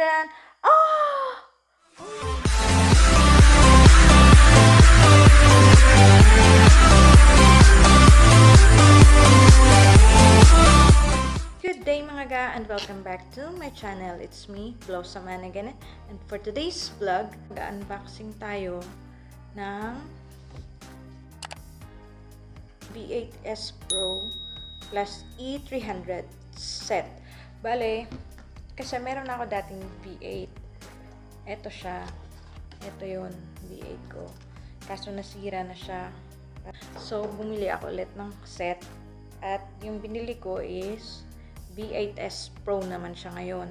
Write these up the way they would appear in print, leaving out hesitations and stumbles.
Then, oh! Good day mga ga, and welcome back to my channel. It's me, Blossom again. And for today's vlog, mag-unboxing tayo ng v8s Pro plus E300 set. Bale, kasi meron ako dating V8. Ito siya. Ito yun, V8 ko. Kaso nasira na siya. So, bumili ako ulit ng set. At yung binili ko is v8s Pro naman siya ngayon.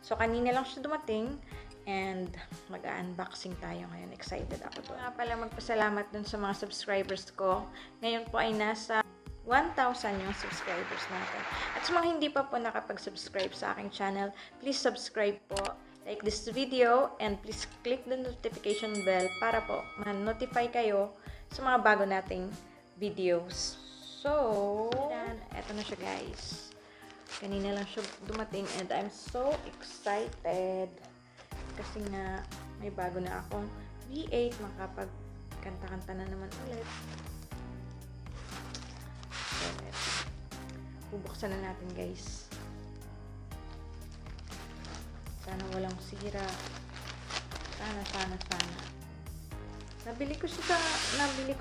So, kanina lang siya dumating. And mag-unboxing tayo ngayon. Excited ako doon. Nga pala magpasalamat dun sa mga subscribers ko. Ngayon po ay nasa 1,000 yung subscribers natin. At sa mga hindi pa po nakapag-subscribe sa aking channel, please subscribe po, like this video, and please click the notification bell para po ma-notify kayo sa mga bago nating videos. So, eto na siya guys. Kanina lang siya dumating and I'm so excited. Kasi nga, may bago na akong V8. Makapag-kanta-kanta na naman ulit. So, bubuksan na natin guys. Sana walang sira. Sana. Nabili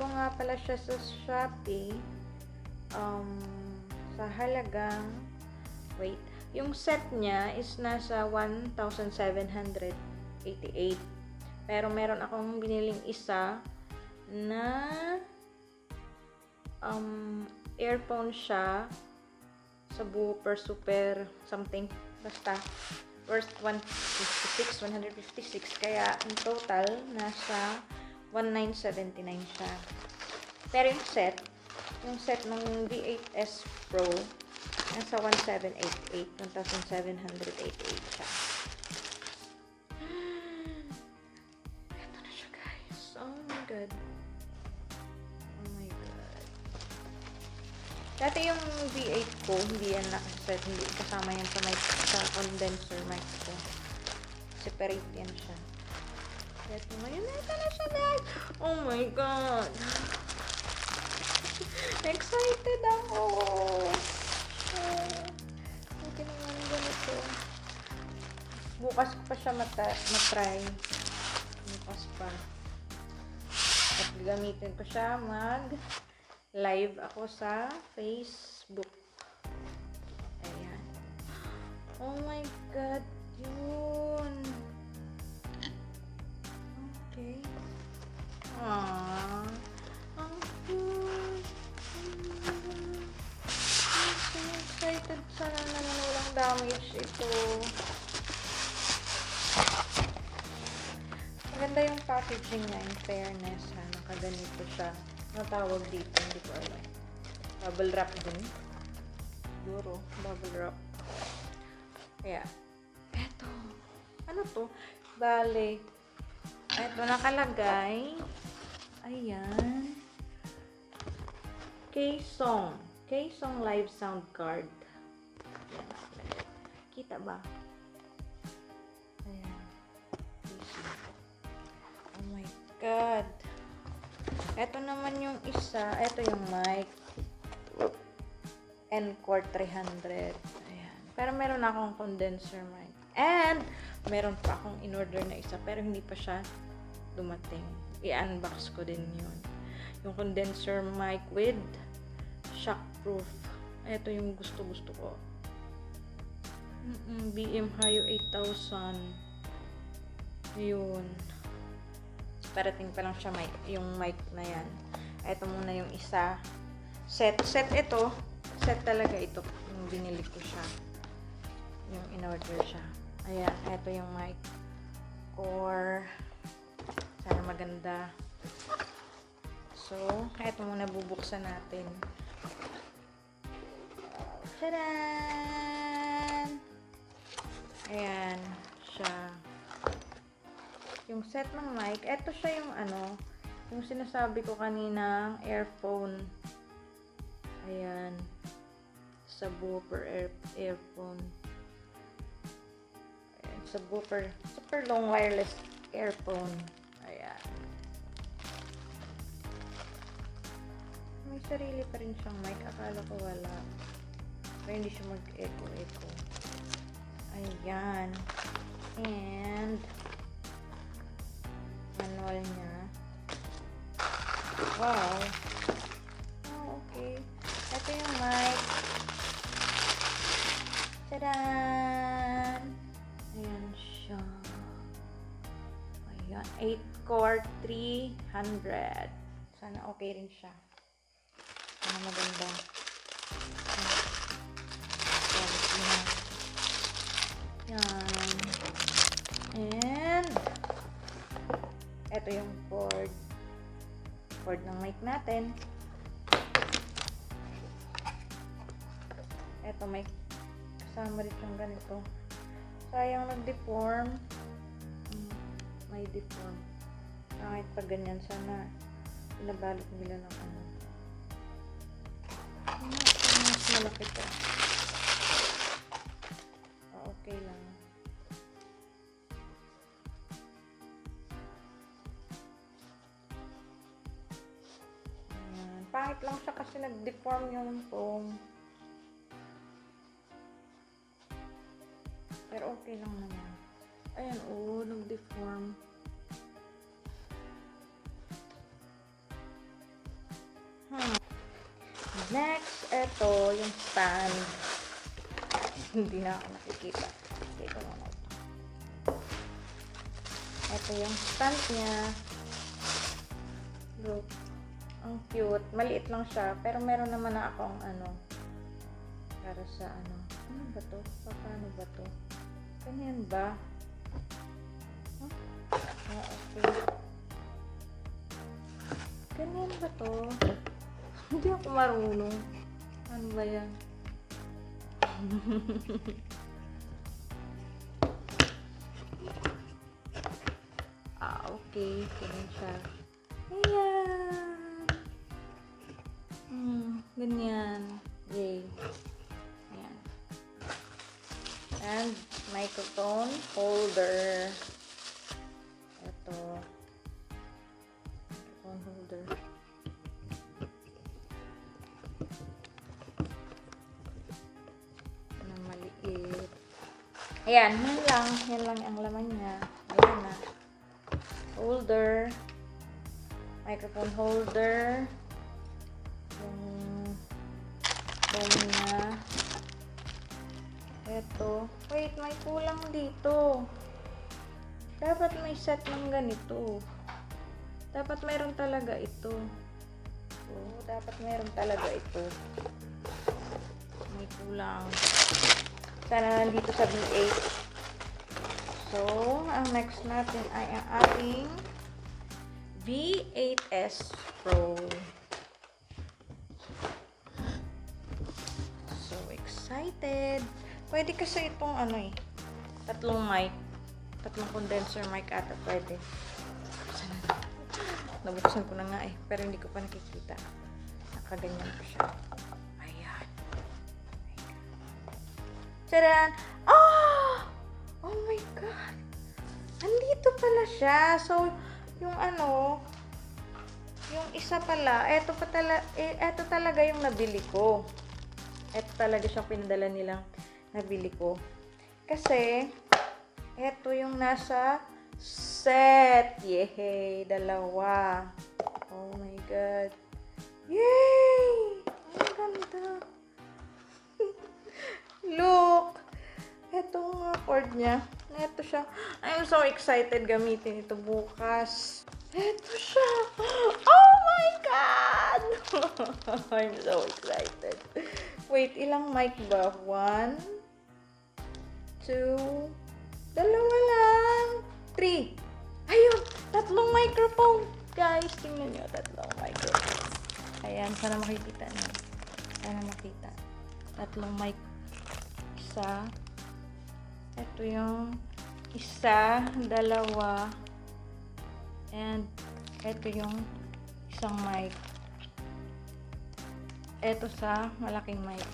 ko nga pala siya sa Shopee. Sa halagang, wait, yung set niya is nasa 1,788. Pero meron akong biniling isa na earphone siya sa super something. Basta, worth 156. Kaya, in total, nasa 1,979 siya. Pero yung set ng v8s Pro, nasa 1,788 siya. Ito na siya guys. Oh my god. Dati yung V8 ko, hindi yan nakaset, hindi kasama yan sa condenser mic ko. Separate yan siya. Ito ngayon, ito na siya guys. Oh my god. Excited ako. Okay naman ganito. Bukas ko pa siya matry. Bukas pa. At gamitin ko siya live ako sa Facebook. Ayan. Oh my god, yun. Okay. Aww. Ang cute. I'm so excited. Sana naman walang damage ito. Maganda yung packaging niya, in fairness. Nakaganito siya. Ano tawag dito? Hindi ko alam. Bubble wrap din. Siguro. Bubble wrap. Kaya. Eto. Ano to? Bale. Eto nakalagay. Ayan. K-Song. K-Song live sound card. Ayan. Kita ba? Ayan. Oh my god. Ito naman yung isa. Ito yung mic. Encore 300. Ayan. Pero meron akong condenser mic. And, meron pa akong in-order na isa. Pero hindi pa siya dumating. I-unbox ko din yun. Yung condenser mic with shockproof. Ito yung gusto ko. BM Hayo 8,000. Yun. Parating pa lang siya yung mic na yan. Ito muna yung isa. Set ito. Set talaga ito. Yung binili ko siya. Yung in-order siya. Ayan. Ito yung mic. Or sana maganda. So, ito muna bubuksan natin. Tadaan! Ayan. Siya. Yung set ng mic, eto siya yung yung sinasabi ko kanina, earphone. Ayan. Subwoofer earphone. Ayan. subwoofer. Super long wireless earphone. Ayan. May sarili pa rin siyang mic. Akala ko wala. Pero hindi siya mag-echo-echo. Ayan. And manual niya. Wow. Oh, okay. Ito yung mic. Tadaan! Ayan siya. Ayan. 8-core 300. Sana okay rin siya. Sana maganda. Ayan. And ito yung cord ng mic natin. Ito may kasama rin yung ganito. Sayang nag-deform. May deform. Kahit pag ganyan, sana pinabalot nila ng ano. Mas malaki pa. Okay lang. Ayan. Pangit lang siya kasi nag-deform yung foam. Pero okay lang naman. Ayan, oh, nag-deform. Next, ito, yung stand. Hindi na ako nakikita. Ito lang ito. Ito yung stand niya. Look. Ang cute. Maliit lang siya. Pero meron naman na akong ano. Para sa ano. Ano ba to? Paano ba to? Ganyan ba? Huh? Ah, okay. Ganyan ba to? Hindi ako marunong. Ano ba yan? Okay. Ganyan siya. Ayan. Ganyan. Yay. Ayan. And microphone holder. Ito. Microphone holder. Na maliit. Ayan, yan lang. Yan lang ang laman niya. Ayan na. Holder. Microphone holder. Yung phone niya. Eto. Wait, may kulang dito. Dapat may set ng ganito. Dapat mayroon talaga ito. Oh, dapat mayroon talaga ito. May kulang. Sana nandito sa v8. So, ang next natin ay ang ating v8s Pro. So excited. Pwede kasi itong ano eh. Tatlong mic. Tatlong condenser mic ata pwede. Nabuksan ko na nga eh. Pero hindi ko pa nakikita. Nakaganyan ko siya. Ayan. Tadaan! Ah! Oh my God! Andito pala siya. So, yung ano, yung isa pala, eto talaga yung nabili ko. Eto talaga siyang pinadala nilang nabili ko. Kasi, eto yung nasa set. Yehey! Dalawa. Oh my God. Yay! Ang ganda. Look! Eto nga cord niya. Eto siya. I'm so excited gamitin ito bukas. Eto siya. Oh my God! I'm so excited. Wait, ilang mic ba? 1, 2, dalawa lang. 3. Ayun! Tatlong microphone. Guys, tingnan nyo. Tatlong microphone. Ayan, sana makikita nyo. Sana makita. Tatlong mic. Isa. Ito yung isa, dalawa. And ito yung isang mic. Ito sa malaking mic.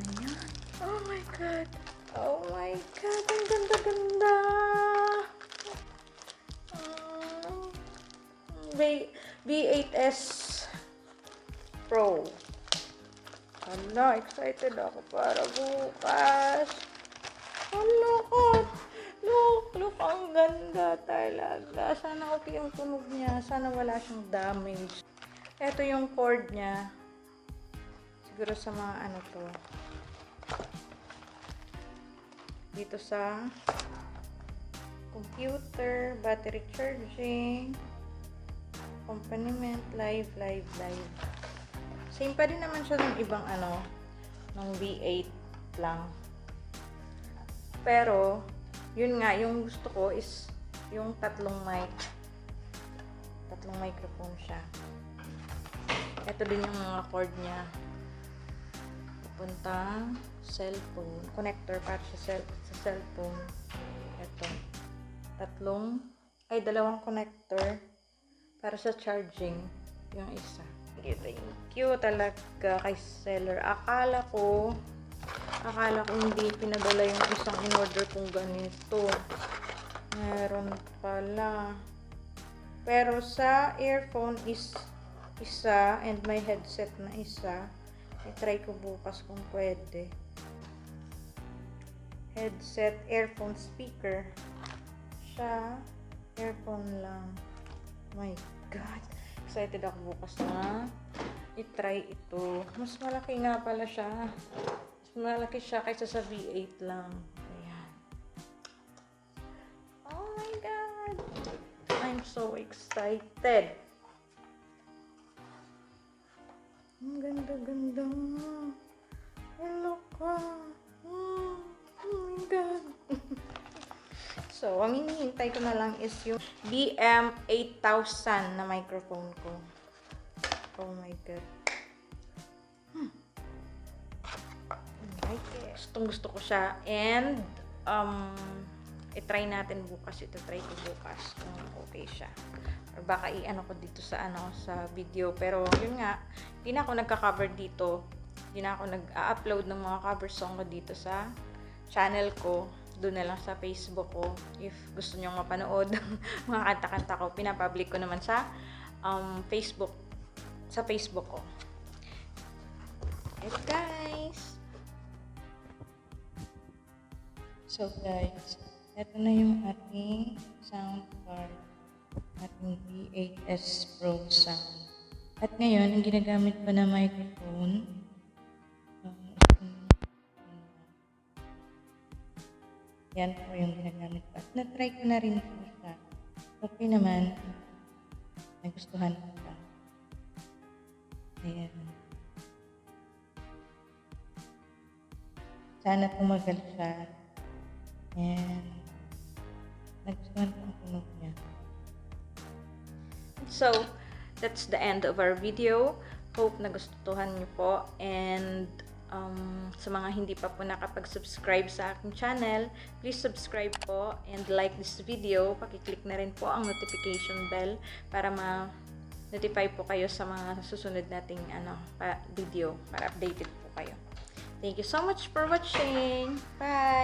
Ayan. Oh my God. Oh my God, ang ganda-ganda! V8s Pro. Hala, excited ako para bukas. Hala ko. Look, ang ganda talaga. Sana okay yung tunog niya. Sana wala siyang damage. Ito yung cord niya. Siguro sa mga ano to. Dito sa computer, battery charging, accompaniment, live. Same pa din naman siya ng ibang ano, ng V8 lang. Pero, yun nga, yung gusto ko is yung tatlong microphone siya. Ito din yung mga cord niya. Pupuntang cellphone, connector para sa cellphone. Ito. Dalawang connector para sa charging. Yung isa. Thank you talaga kay seller. Akala ko hindi pinadala yung isang in-order kong ganito. Meron pala. Pero sa earphone is isa and may headset na isa. I-try ko bukas kung pwede. Headset, earphone, speaker. Siya, earphone lang. My God. Excited ako bukas na i-try ito. Mas malaki nga pala siya. Mas malaki siya kaysa sa V8 lang. Ayan. Oh my God. I'm so excited. Ang ganda-ganda. Hello ka. Oh my God. So, ang hinihintay ko na lang is yung BM8000 na microphone ko. Oh my God. I like it. Gusto ko siya. And, i-try natin bukas. Ito-try ko bukas kung okay siya. Or baka i-ano ko dito sa video. Pero, yun nga, hindi na ako nagka-cover dito. Hindi na ako nag-upload ng mga cover song ko dito sa channel ko. Doon na lang sa Facebook ko. If gusto nyo mapanood mga kanta-kanta ko, pinapublic ko naman sa Facebook. Sa Facebook ko. Hey guys! So guys, ito na yung ating sound card. Ating v8s Pro sound. At ngayon, ang ginagamit ko na microphone, yan po yung ginagamit ko. At na-try ko na rin po siya. Okay naman. Nagustuhan ko pa. Ayan. Sana tumagal siya. Ayan. Nagustuhan ko ang tunog niya. So, that's the end of our video. Hope nagustuhan niyo po. And sa mga hindi pa po nakapag-subscribe sa aking channel, please subscribe po and like this video. Pakiclick na rin po ang notification bell para ma-notify po kayo sa mga susunod nating video para updated po kayo. Thank you so much for watching. Bye!